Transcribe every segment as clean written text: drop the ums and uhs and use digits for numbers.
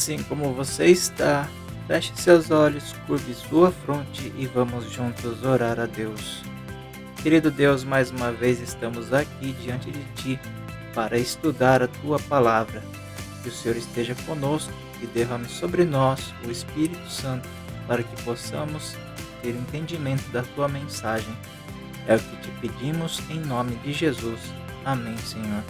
Assim como você está, feche seus olhos, curve sua fronte e vamos juntos orar a Deus. Querido Deus, mais uma vez estamos aqui diante de Ti para estudar a Tua palavra. Que o Senhor esteja conosco e derrame sobre nós o Espírito Santo para que possamos ter entendimento da Tua mensagem. É o que te pedimos em nome de Jesus. Amém, Senhor.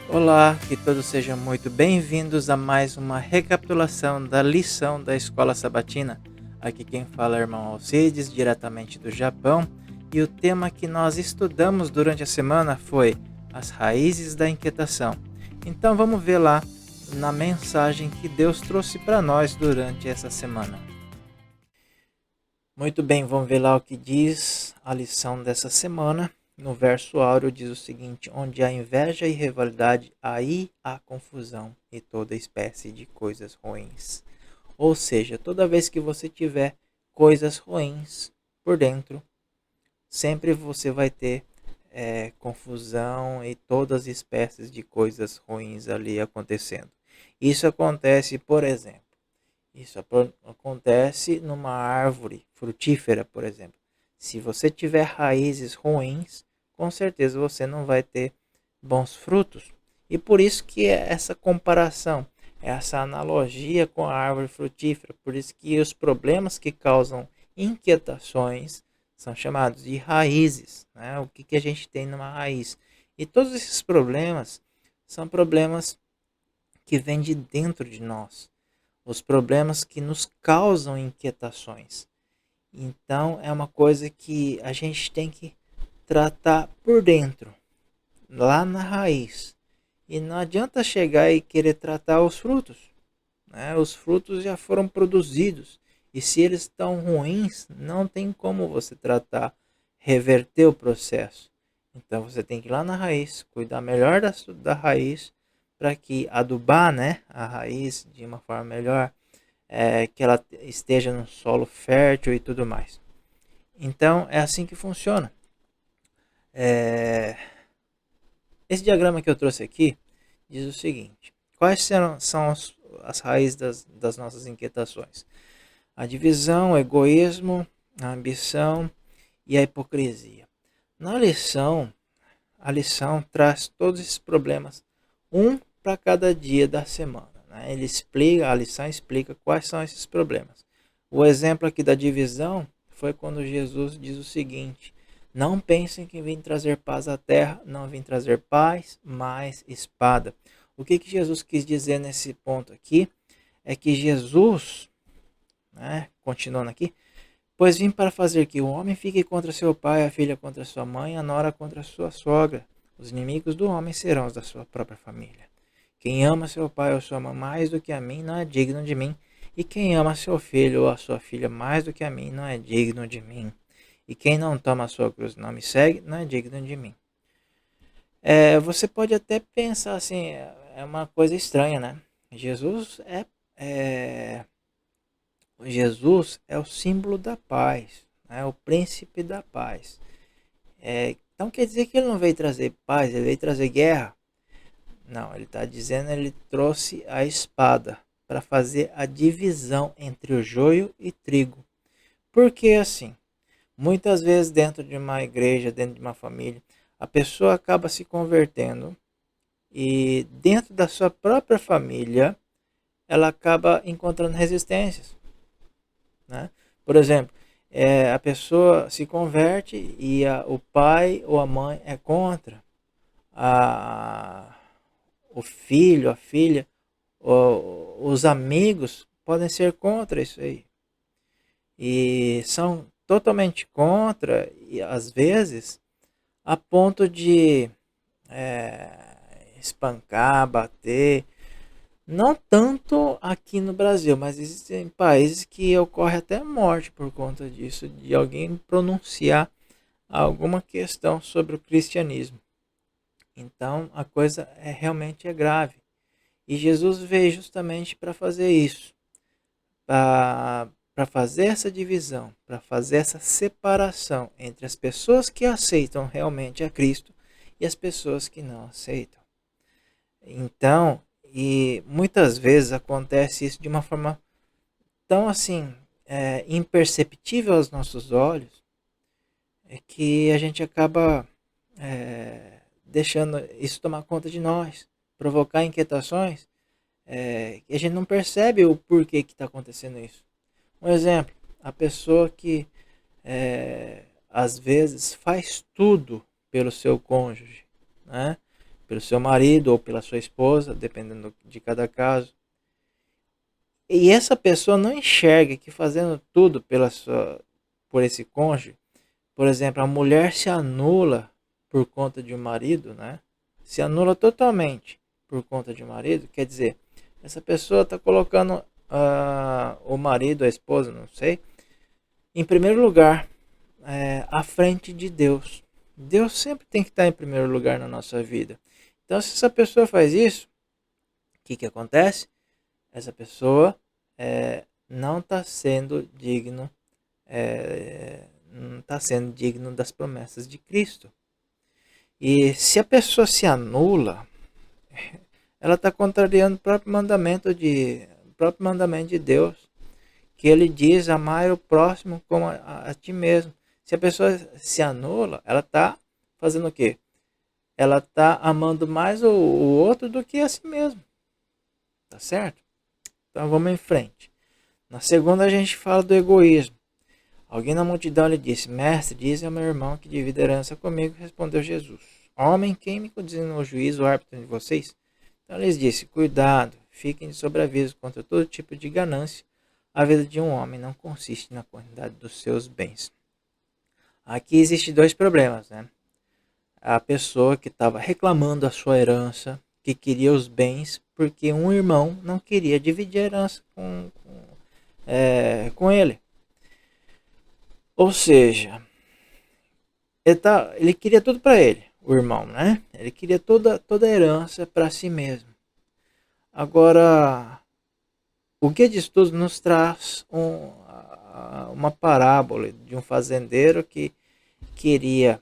Olá, que todos sejam muito bem-vindos a mais uma recapitulação da lição da Escola Sabatina. Aqui quem fala é o irmão Alcides, diretamente do Japão, e o tema que nós estudamos durante a semana foi as raízes da inquietação. Então vamos ver lá na mensagem que Deus trouxe para nós durante essa semana. Muito bem, vamos ver lá o que diz a lição dessa semana. No verso áureo diz o seguinte: onde há inveja e rivalidade, aí há confusão e toda espécie de coisas ruins. Ou seja, toda vez que você tiver coisas ruins por dentro, sempre você vai ter confusão e todas as espécies de coisas ruins ali acontecendo. Isso acontece, por exemplo, acontece numa árvore frutífera, por exemplo. Se você tiver raízes ruins, com certeza você não vai ter bons frutos. E por isso que é essa comparação, essa analogia com a árvore frutífera. Por isso que os problemas que causam inquietações são chamados de raízes, né? O que a gente tem numa raiz. E todos esses problemas são problemas que vêm de dentro de nós. Os problemas que nos causam inquietações. Então é uma coisa que a gente tem que tratar por dentro, lá na raiz. E não adianta chegar e querer tratar os frutos, né? Os frutos já foram produzidos. E se eles estão ruins, não tem como você tratar, reverter o processo. Então você tem que ir lá na raiz, cuidar melhor da raiz, para que adubar, né, a raiz de uma forma melhor, que ela esteja no solo fértil e tudo mais. Então é assim que funciona. Esse diagrama que eu trouxe aqui diz o seguinte: quais são as raízes das nossas inquietações? A divisão, o egoísmo, a ambição e a hipocrisia. Na lição, a lição traz todos esses problemas, um para cada dia da semana. Né? A lição explica quais são esses problemas. O exemplo aqui da divisão foi quando Jesus diz o seguinte: não pensem que vim trazer paz à terra, não vim trazer paz, mas espada. O que Jesus quis dizer nesse ponto aqui é que Jesus, né, continuando aqui, pois vim para fazer que o homem fique contra seu pai, a filha contra sua mãe, a nora contra sua sogra. Os inimigos do homem serão os da sua própria família. Quem ama seu pai ou sua mãe mais do que a mim não é digno de mim. E quem ama seu filho ou a sua filha mais do que a mim não é digno de mim. E quem não toma a sua cruz e não me segue não é digno de mim. Você pode até pensar assim, é uma coisa estranha, né? Jesus é o símbolo da paz, né? O príncipe da paz. Então quer dizer que ele não veio trazer paz, ele veio trazer guerra? Não, ele está dizendo que ele trouxe a espada para fazer a divisão entre o joio e trigo. Porque assim, muitas vezes dentro de uma igreja, dentro de uma família, a pessoa acaba se convertendo e dentro da sua própria família ela acaba encontrando resistências, né? Por exemplo, a pessoa se converte e o pai ou a mãe é contra, o filho, a filha, os amigos podem ser contra isso aí. E são totalmente contra, e às vezes a ponto de espancar, bater. Não tanto aqui no Brasil, mas existem países que ocorre até morte por conta disso, de alguém pronunciar alguma questão sobre o cristianismo. Então a coisa realmente é grave. E Jesus veio justamente para fazer isso, para fazer essa divisão, para fazer essa separação entre as pessoas que aceitam realmente a Cristo e as pessoas que não aceitam. Então, E muitas vezes acontece isso de uma forma tão assim, imperceptível aos nossos olhos, é que a gente acaba deixando isso tomar conta de nós, provocar inquietações, que a gente não percebe o porquê que está acontecendo isso. Um exemplo, a pessoa que às vezes faz tudo pelo seu cônjuge, né? Pelo seu marido ou pela sua esposa, dependendo de cada caso. E essa pessoa não enxerga que fazendo tudo por esse cônjuge, por exemplo, a mulher se anula por conta de um marido, né? Se anula totalmente por conta de um marido, quer dizer, essa pessoa está colocando o marido, a esposa, não sei, em primeiro lugar, à frente de Deus. Deus sempre tem que estar em primeiro lugar na nossa vida. Então, se essa pessoa faz isso, o que acontece? Essa pessoa não está sendo digno, não está sendo digno das promessas de Cristo. E se a pessoa se anula, ela está contrariando o próprio mandamento de Deus, que ele diz amar o próximo como a ti mesmo. Se a pessoa se anula, ela está fazendo o quê? Ela está amando mais o outro do que a si mesmo. Tá certo? Então vamos em frente. Na segunda a gente fala do egoísmo. Alguém na multidão lhe disse: Mestre, diz ao meu irmão que divida herança comigo. Respondeu Jesus: Homem, quem me condenou o juízo, o árbitro de vocês? Então lhes disse: Cuidado, fiquem de sobreaviso contra todo tipo de ganância. A vida de um homem não consiste na quantidade dos seus bens. Aqui existem dois problemas, né? A pessoa que estava reclamando a sua herança, que queria os bens, porque um irmão não queria dividir a herança com ele. Ou seja, ele queria tudo para ele, o irmão, né? Ele queria toda a herança para si mesmo. Agora, o Guia de Estudos nos traz uma parábola de um fazendeiro que queria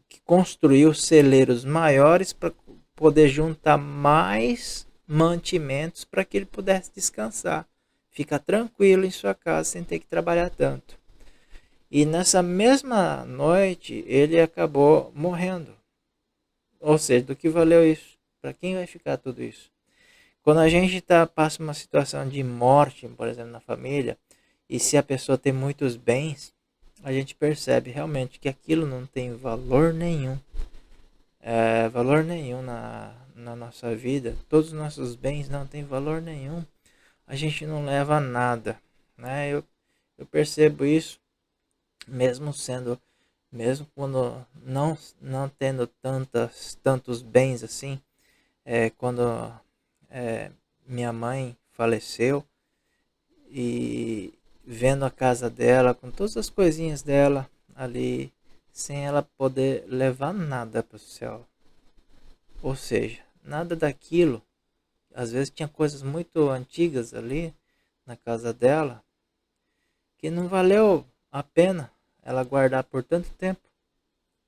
que construiu celeiros maiores para poder juntar mais mantimentos para que ele pudesse descansar, ficar tranquilo em sua casa sem ter que trabalhar tanto. E nessa mesma noite ele acabou morrendo. Ou seja, do que valeu isso? Para quem vai ficar tudo isso? Quando a gente passa uma situação de morte, por exemplo, na família, e se a pessoa tem muitos bens, a gente percebe realmente que aquilo não tem valor nenhum. Valor nenhum na nossa vida. Todos os nossos bens não têm valor nenhum. A gente não leva nada, né? Eu percebo isso, mesmo quando não tendo tantos bens assim. Quando minha mãe faleceu, e vendo a casa dela com todas as coisinhas dela ali, sem ela poder levar nada para o céu. Ou seja, nada daquilo. Às vezes tinha coisas muito antigas ali na casa dela que não valeu a pena ela guardar por tanto tempo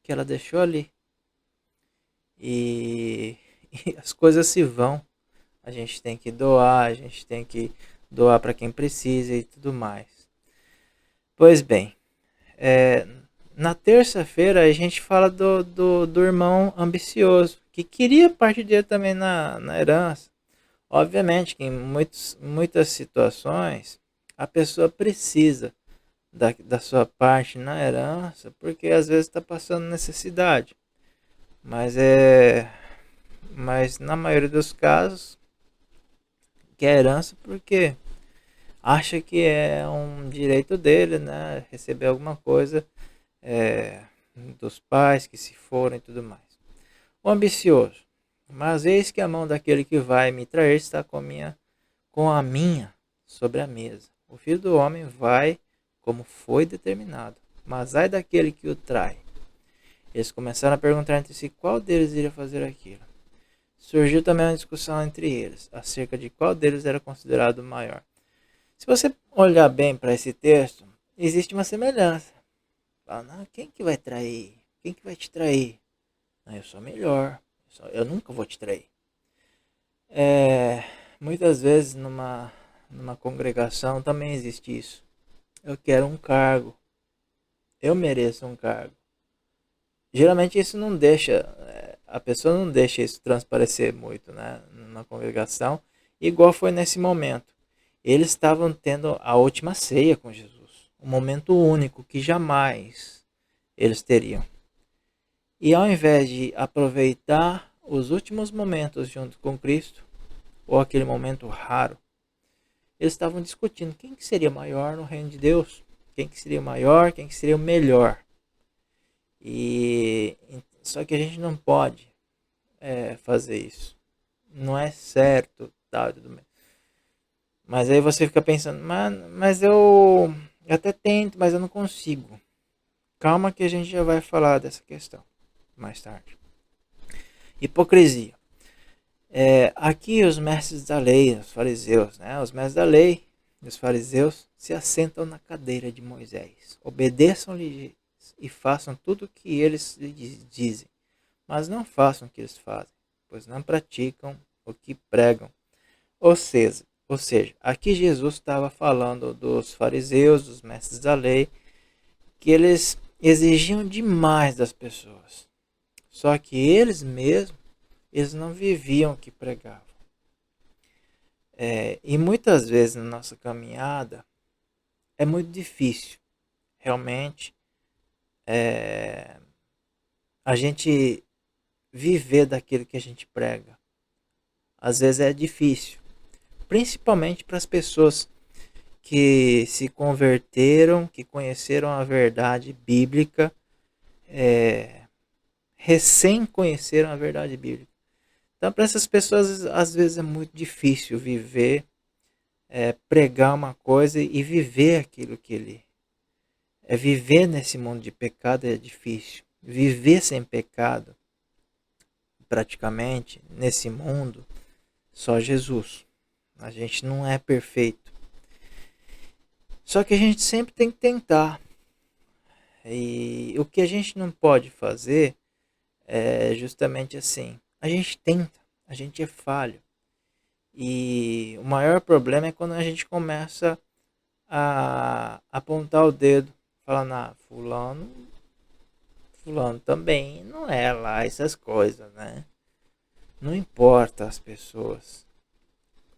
que ela deixou ali. E as coisas se vão. A gente tem que doar, a gente tem que doar para quem precisa e tudo mais. Pois bem, na terça-feira a gente fala do irmão ambicioso, que queria parte dele também na herança. Obviamente que em muitas situações a pessoa precisa da sua parte na herança, porque às vezes está passando necessidade. Mas na maioria dos casos quer herança porque acha que é um direito dele, né? Receber alguma coisa dos pais que se foram e tudo mais. O ambicioso. Mas eis que a mão daquele que vai me trair está com a minha sobre a mesa. O filho do homem vai como foi determinado. Mas ai daquele que o trai. Eles começaram a perguntar entre si qual deles iria fazer aquilo. Surgiu também uma discussão entre eles, acerca de qual deles era considerado o maior. Se você olhar bem para esse texto, existe uma semelhança. Fala, não, quem que vai trair? Quem que vai te trair? Não, eu sou melhor. Eu nunca vou te trair. É, muitas vezes numa congregação também existe isso. Eu quero um cargo, eu mereço um cargo. Geralmente isso não deixa, a pessoa não deixa isso transparecer muito, né, na congregação, igual foi nesse momento. Eles estavam tendo a última ceia com Jesus, um momento único que jamais eles teriam. E ao invés de aproveitar os últimos momentos junto com Cristo, ou aquele momento raro, eles estavam discutindo quem que seria maior no reino de Deus, quem que seria maior, quem que seria o melhor. E só que a gente não pode fazer isso. Não é certo, tá? Mas aí você fica pensando, mas eu até tento, mas eu não consigo. Calma que a gente já vai falar dessa questão mais tarde. Hipocrisia. Aqui os mestres da lei, os fariseus, né? Os mestres da lei e os fariseus se assentam na cadeira de Moisés. Obedeçam-lhe e façam tudo o que eles lhe dizem, mas não façam o que eles fazem, pois não praticam o que pregam. Ou seja, aqui Jesus estava falando dos fariseus, dos mestres da lei, que eles exigiam demais das pessoas. Só que eles mesmos, eles não viviam o que pregavam. E muitas vezes na nossa caminhada é muito difícil, realmente, a gente viver daquilo que a gente prega. Às vezes é difícil, principalmente para as pessoas que se converteram, que conheceram a verdade bíblica, recém conheceram a verdade bíblica. Então, para essas pessoas, às vezes é muito difícil viver, pregar uma coisa e viver aquilo que ele viver nesse mundo de pecado é difícil. Viver sem pecado, praticamente, nesse mundo, só Jesus. A gente não é perfeito. Só que a gente sempre tem que tentar. E o que a gente não pode fazer é justamente assim. A gente tenta, a gente é falho. E o maior problema é quando a gente começa a apontar o dedo, falando, fulano também não é lá essas coisas, né? Não importa as pessoas.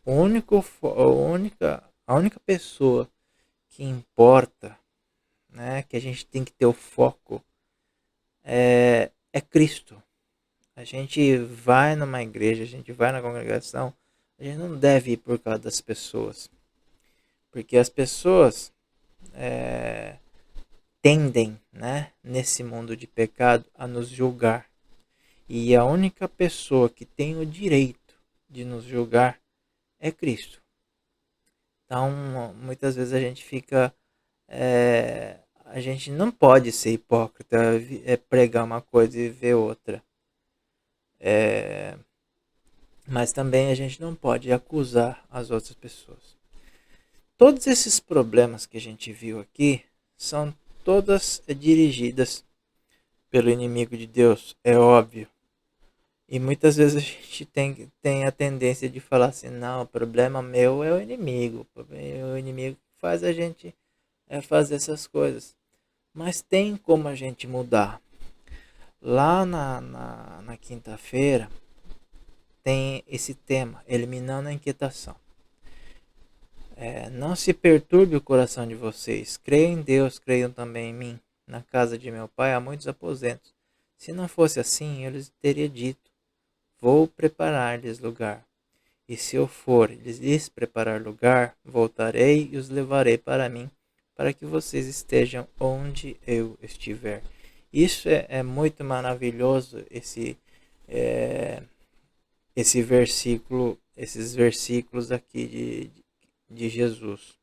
A única pessoa que importa, né, que a gente tem que ter o foco é Cristo. A gente vai numa igreja, a gente vai na congregação, a gente não deve ir por causa das pessoas. Porque as pessoas tendem, né, nesse mundo de pecado, a nos julgar. E a única pessoa que tem o direito de nos julgar é Cristo. Então, muitas vezes a gente fica. A gente não pode ser hipócrita, pregar uma coisa e ver outra. Mas também a gente não pode acusar as outras pessoas. Todos esses problemas que a gente viu aqui são todas dirigidas pelo inimigo de Deus, é óbvio. E muitas vezes a gente tem a tendência de falar assim, não, o problema meu é o inimigo. O inimigo faz a gente fazer essas coisas. Mas tem como a gente mudar. Lá na quinta-feira tem esse tema, eliminando a inquietação. Não se perturbe o coração de vocês. Creiam em Deus, creiam também em mim. Na casa de meu pai há muitos aposentos. Se não fosse assim, eu lhes teria dito, vou preparar-lhes lugar. E se eu for lhes preparar lugar, voltarei e os levarei para mim, para que vocês estejam onde eu estiver. Isso é muito maravilhoso, esse versículo, esses versículos aqui de Jesus.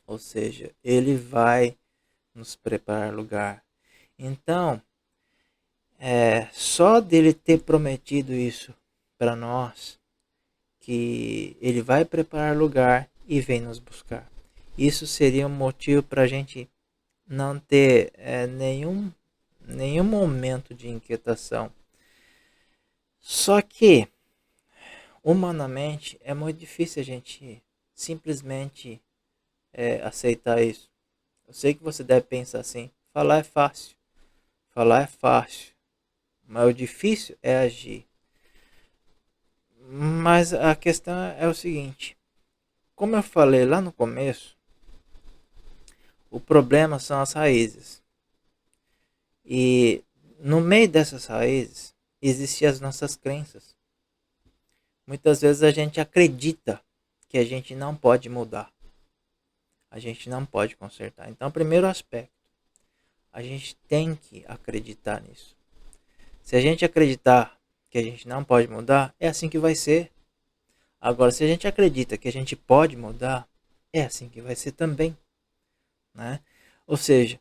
Ou seja, ele vai nos preparar lugar. Então, só dele ter prometido isso para nós, que ele vai preparar lugar e vem nos buscar. Isso seria um motivo para a gente não ter nenhum momento de inquietação. Só que Humanamente, é muito difícil a gente simplesmente aceitar isso. Eu sei que você deve pensar assim: falar é fácil, falar é fácil, mas o difícil é agir. Mas a questão é o seguinte: como eu falei lá no começo, o problema são as raízes. E no meio dessas raízes existem as nossas crenças. Muitas vezes a gente acredita que a gente não pode mudar, a gente não pode consertar. Então, primeiro aspecto, a gente tem que acreditar nisso. Se a gente acreditar que a gente não pode mudar, é assim que vai ser. Agora, se a gente acredita que a gente pode mudar, é assim que vai ser também, né? Ou seja,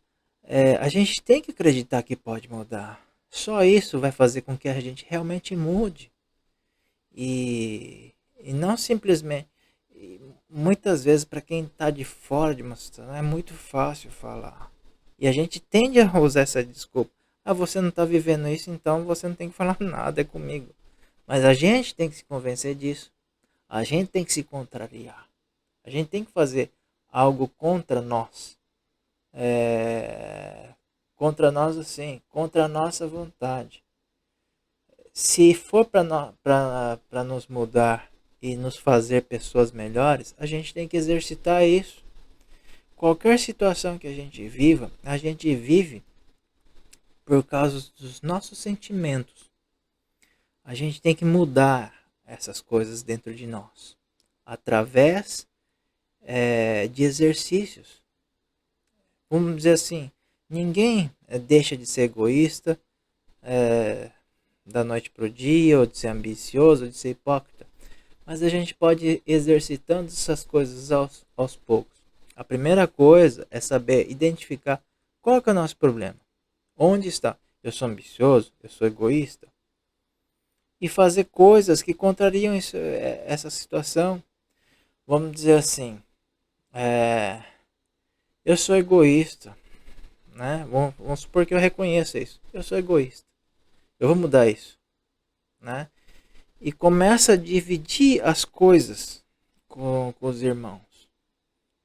a gente tem que acreditar que pode mudar. Só isso vai fazer com que a gente realmente mude. E não simplesmente. Muitas vezes, para quem está de fora de uma situação, é muito fácil falar. E a gente tende a usar essa desculpa. Ah, você não está vivendo isso, então você não tem que falar nada comigo. Mas a gente tem que se convencer disso. A gente tem que se contrariar. A gente tem que fazer algo contra nós. Contra nós assim, contra a nossa vontade. Se for para nos mudar e nos fazer pessoas melhores, a gente tem que exercitar isso. Qualquer situação que a gente vive por causa dos nossos sentimentos. A gente tem que mudar essas coisas dentro de nós através de exercícios. Vamos dizer assim, ninguém deixa de ser egoísta da noite para o dia, ou de ser ambicioso, ou de ser hipócrita. Mas a gente pode ir exercitando essas coisas aos poucos. A primeira coisa é saber identificar qual que é o nosso problema. Onde está? Eu sou ambicioso? Eu sou egoísta? E fazer coisas que contrariam essa situação. Vamos dizer assim, eu sou egoísta, né? Vamos supor que eu reconheça isso. Eu sou egoísta. Eu vou mudar isso, né? E começa a dividir as coisas com os irmãos.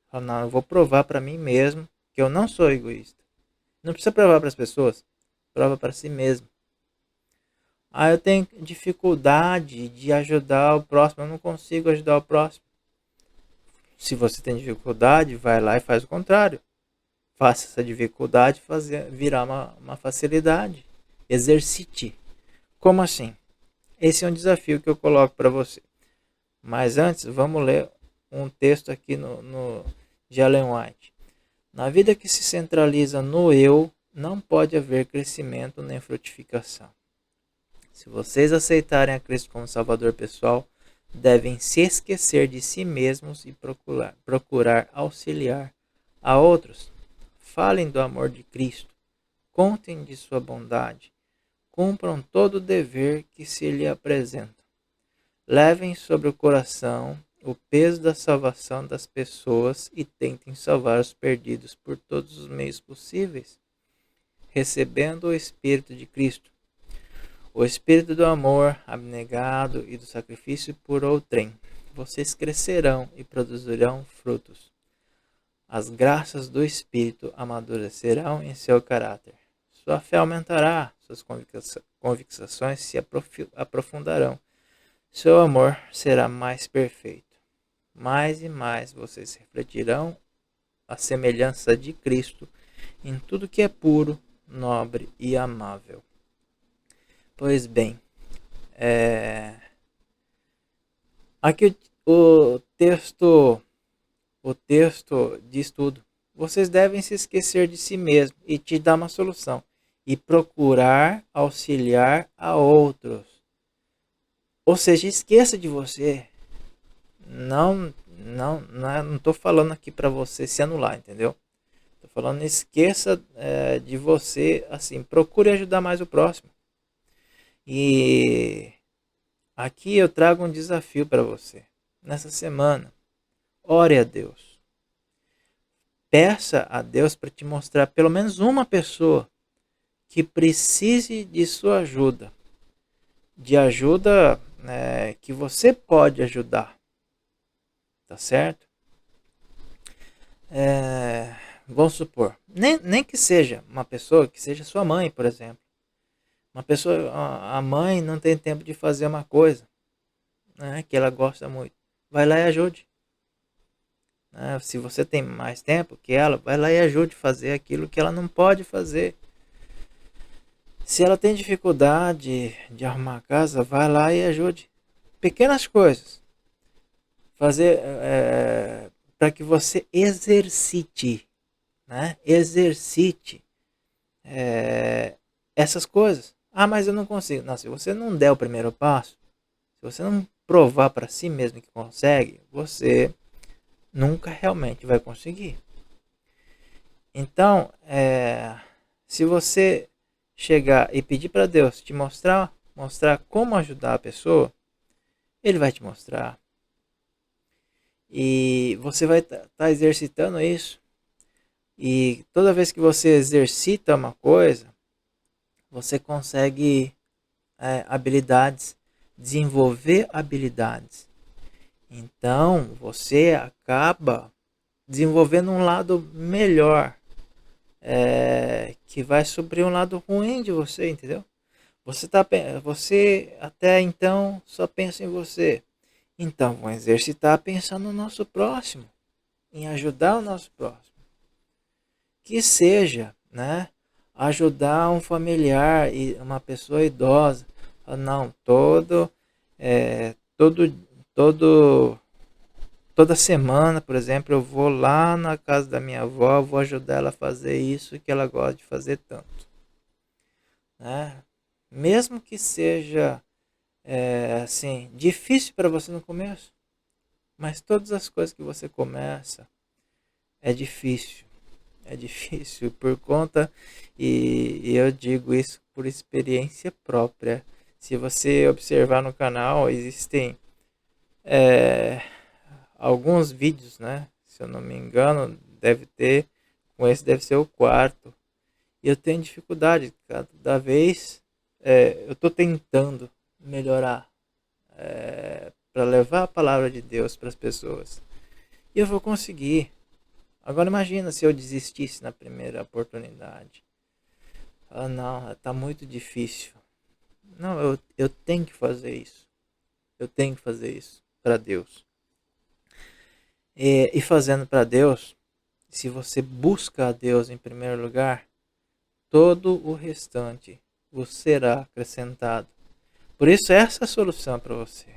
Fala, não, eu vou provar para mim mesmo que eu não sou egoísta. Não precisa provar para as pessoas, prova para si mesmo. Ah, eu tenho dificuldade de ajudar o próximo, eu não consigo ajudar o próximo. Se você tem dificuldade, vai lá e faz o contrário. Faça essa dificuldade virar uma facilidade. Exercite. Como assim? Esse é um desafio que eu coloco para você. Mas antes, vamos ler um texto aqui de Ellen White. Na vida que se centraliza no eu, não pode haver crescimento nem frutificação. Se vocês aceitarem a Cristo como Salvador pessoal, devem se esquecer de si mesmos e procurar auxiliar a outros. Falem do amor de Cristo, contem de sua bondade, cumpram todo o dever que se lhe apresenta. Levem sobre o coração o peso da salvação das pessoas e tentem salvar os perdidos por todos os meios possíveis, recebendo o Espírito de Cristo, o Espírito do amor abnegado e do sacrifício por outrem. Vocês crescerão e produzirão frutos. As graças do Espírito amadurecerão em seu caráter. Sua fé aumentará, suas convicções se aprofundarão. Seu amor será mais perfeito. Mais e mais vocês refletirão a semelhança de Cristo em tudo que é puro, nobre e amável. Pois bem, aqui o texto diz tudo. Vocês devem se esquecer de si mesmo e te dar uma solução e procurar auxiliar a outros. Ou seja, esqueça de você. Não estou falando aqui para você se anular, entendeu? Estou falando, esqueça de você, assim, procure ajudar mais o próximo. E aqui eu trago um desafio para você. Nessa semana, ore a Deus. Peça a Deus para te mostrar pelo menos uma pessoa que precise de sua ajuda. De ajuda que você pode ajudar, tá certo? Vamos supor, nem que seja uma pessoa, que seja sua mãe, por exemplo. Uma pessoa, a mãe não tem tempo de fazer uma coisa, né, que ela gosta muito. Vai lá e ajude. Se você tem mais tempo que ela, vai lá e ajude a fazer aquilo que ela não pode fazer. Se ela tem dificuldade de arrumar a casa, vai lá e ajude. Pequenas coisas. Fazer para que você exercite, né? Exercite essas coisas. Ah, mas eu não consigo. Não, se você não der o primeiro passo, se você não provar para si mesmo que consegue, você nunca realmente vai conseguir. Então, se você chegar e pedir para Deus te mostrar como ajudar a pessoa, Ele vai te mostrar. E você vai estar exercitando isso. E toda vez que você exercita uma coisa, você consegue habilidades, desenvolver habilidades. Então, você acaba desenvolvendo um lado melhor, que vai suprir um lado ruim de você, entendeu? Você até então só pensa em você. Então, vamos exercitar pensando no nosso próximo, em ajudar o nosso próximo. Que seja, né? Ajudar um familiar e uma pessoa idosa. Não, todo, todo, toda semana, por exemplo, eu vou lá na casa da minha avó, vou ajudar ela a fazer isso que ela gosta de fazer tanto, né? Mesmo que seja assim difícil para você no começo, mas todas as coisas que você começa é difícil. É difícil por conta, e eu digo isso por experiência própria. Se você observar no canal, existem alguns vídeos, né? Se eu não me engano, com esse deve ser o quarto. E eu tenho dificuldade, cada vez eu estou tentando melhorar para levar a palavra de Deus para as pessoas. E eu vou conseguir. Agora imagina se eu desistisse na primeira oportunidade. Ah, não, tá muito difícil. Não, eu tenho que fazer isso. Eu tenho que fazer isso para Deus. E fazendo para Deus, se você busca a Deus em primeiro lugar, todo o restante vos será acrescentado. Por isso, essa é a solução para você.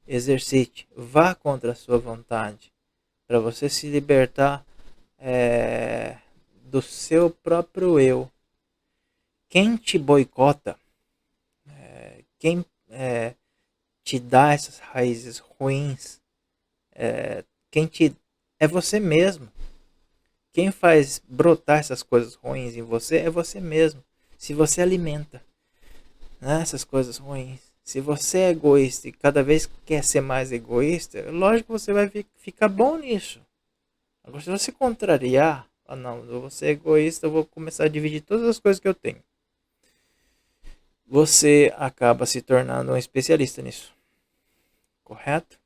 Exercite, vá contra a sua vontade, para você se libertar do seu próprio eu. Quem te boicota, quem te dá essas raízes ruins, quem te é você mesmo. Quem faz brotar essas coisas ruins em você é você mesmo. Se você alimenta, né, essas coisas ruins, se você é egoísta e cada vez quer ser mais egoísta, lógico que você vai ficar bom nisso. Agora, se você contrariar, não, eu vou ser egoísta, eu vou começar a dividir todas as coisas que eu tenho. Você acaba se tornando um especialista nisso. Correto?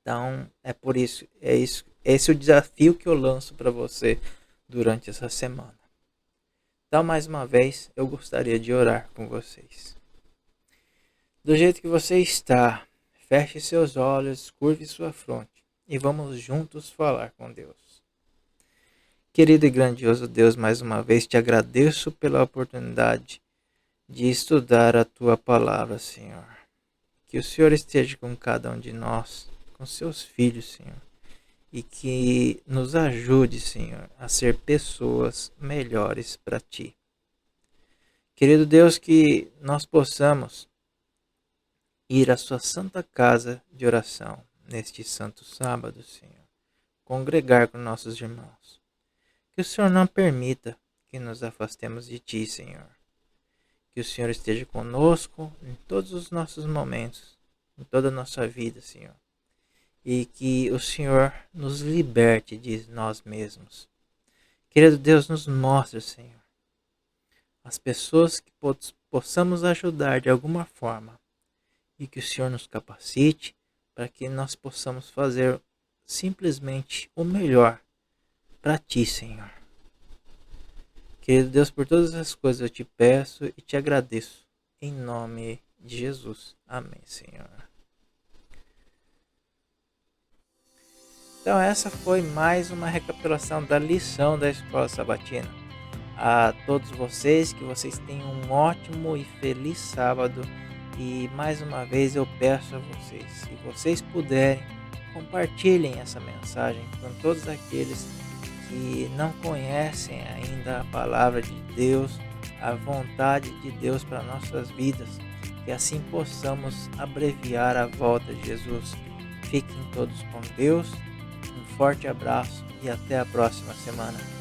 Então, é por isso, esse é o desafio que eu lanço para você durante essa semana. Então, mais uma vez, eu gostaria de orar com vocês. Do jeito que você está, feche seus olhos, curve sua fronte e vamos juntos falar com Deus. Querido e grandioso Deus, mais uma vez te agradeço pela oportunidade de estudar a tua palavra, Senhor. Que o Senhor esteja com cada um de nós, com seus filhos, Senhor, e que nos ajude, Senhor, a ser pessoas melhores para ti. Querido Deus, que nós possamos ir à sua santa casa de oração neste santo sábado, Senhor, congregar com nossos irmãos. Que o Senhor não permita que nos afastemos de ti, Senhor. Que o Senhor esteja conosco em todos os nossos momentos, em toda a nossa vida, Senhor. E que o Senhor nos liberte de nós mesmos. Querido Deus, nos mostre, Senhor, as pessoas que possamos ajudar de alguma forma. e que o Senhor nos capacite para que nós possamos fazer simplesmente o melhor para Ti, Senhor. Querido Deus, por todas as coisas eu te peço e te agradeço. Em nome de Jesus. Amém, Senhor. Então essa foi mais uma recapitulação da lição da Escola Sabatina. A todos vocês, que vocês tenham um ótimo e feliz sábado. E mais uma vez eu peço a vocês, se vocês puderem, compartilhem essa mensagem com todos aqueles que não conhecem ainda a palavra de Deus, a vontade de Deus para nossas vidas, que assim possamos abreviar a volta de Jesus. Fiquem todos com Deus, um forte abraço e até a próxima semana.